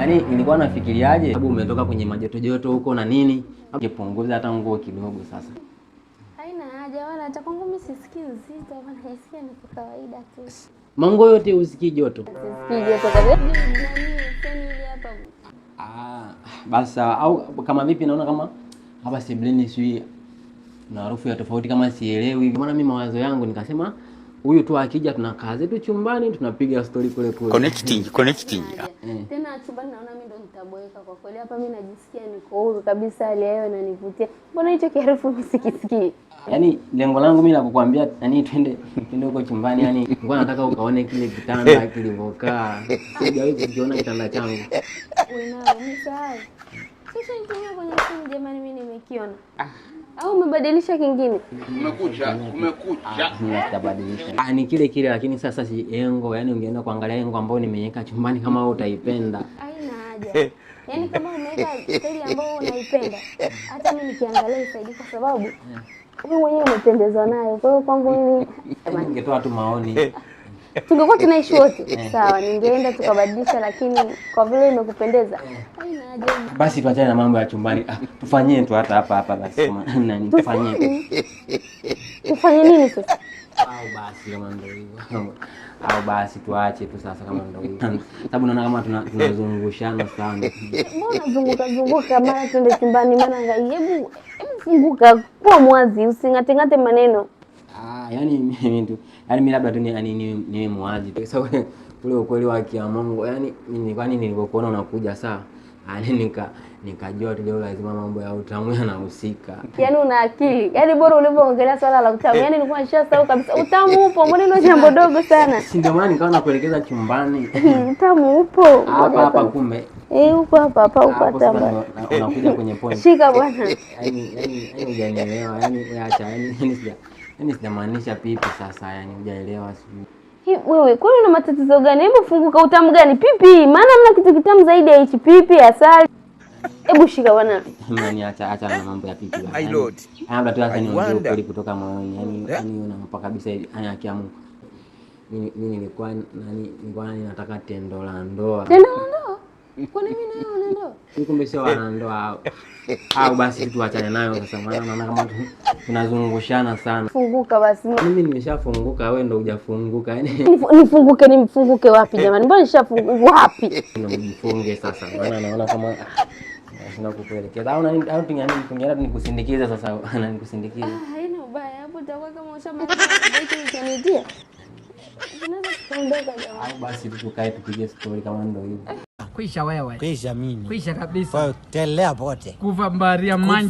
Yaani nilikuwa nafikiriaje sababu umetoka kwenye majoto joto huko na nini? Ungepunguza hata nguo kidogo sasa. Haina haja wala hata kwangu mimi sisikii nzito, hapa naisikia ni kwa kawaida tu. Mango yote usikii joto. Sisikii joto kabisa. Nani ili hapa? Basi au kama vipi naona kama hapa sebleni sui na harufu ya tofauti kama sielewi. Maana mimi mawazo yangu nikasema huyu tu akija tunakaa zetu chumbani tunapiga story kule kule. Connecting. Tena chumbani naona mimi ndo nitaboeka kwa kweli. Hapa mimi najisikia niko huru kabisa, hali ya hewa inanivutia. Mbona hicho kiharufu msikisikii? Yaani lengo langu mimi la kukuambia yani twende huko chumbani, yani nilikuwa nataka ukaone kile kitanda kilivyokaa. Sijawahi kukiona kitanda changu. Unao msahau. Sasa nitumia kwenye simu jamani, mimi nimekiona. Au umebadilisha kingine? Umekucha. Nitabadilisha. Ni kile kile lakini sasa si engo, yani ungeenda kuangalia engo ambayo nimeweka chumbani kama wewe utaipenda. Haina haja. Yaani kama umeweka staili ambayo unaipenda, hata mimi nikiangalia isaidi kwa sababu wewe mwenyewe umependezwa nayo. Kwa hiyo kwangu mimi ningetoa tu maoni. Tungekuwa tunaishi wote. Sawa, ningeenda tukabadilisha, lakini kwa vile imekupendeza. Haina haja. Basi tuachane na mambo ya chumbani. Tufanyie tu hata hapa basi kama nani tufanyie. Tufanye nini sasa? Au basi kama ndio hivyo. Au basi tuache tu sasa kama ndio hivyo. Sababu naona kama tunazungushana sana. Mbona zunguka mara twende chumbani maana hebu funguka kwa mwazi, usingate maneno. Yaani mimi tu mimi labda tu ni mwazi tu sababu ule ukweli wa Mungu, yaani mimi kwani nilipokuona unakuja saa nikajua tu leo lazima mambo ya utamu yanahusika. Yaani una akili. Yaani bora ulivyoongelea swala la utamu. Yaani nilikuwa nishasahau kabisa. Utamu upo, mbona ndio jambo dogo sana. Si ndio maana nikawa nakuelekeza chumbani. Utamu upo. Hapa kumbe. Uko hapa uko hapa. Unakuja kwenye point. Shika bwana. Yaani hujanielewa. Yaani acha yaani sijamaanisha pipi sasa, yaani hujaelewa sijui. Wewe kwani una matatizo gani? Hebu funguka, utamu gani? Pipi. Maana mna kitu kitamu zaidi ya hichi pipi, asali. Hebu shika bwana. Mimi acha na mambo ya pipi bwana. My lord. Labda tu sasa niongee ukweli kutoka moyoni. Yaani unampa kabisa haya kiamu. Mimi nilikuwa nataka tendo la ndoa. Tendo la ndoa? Kwa nini mimi nayo na ndoa? Kumbe sio wana ndoa au basi tuachane nayo sasa, maana naona kama tunazungushana sana. Funguka basi. Mimi nimeshafunguka, wewe ndio hujafunguka. Yaani nifunguke wapi jamani? Mbona nishafunguka wapi? Nijifunge sasa. Maana naona kama sina kukuelekeza. Au tungeenda nikusindikize sasa, nikusindikize. Haina ubaya. Hapo utakuwa kama ushamaliza basi utanitia. Tunaweza kuondoka jamani. Au basi tukae tupige story kama ndio hivyo. Kwisha wewe. Kwisha mimi. Kwisha kabisa. Kwa telea pote. Kuvambaria manji.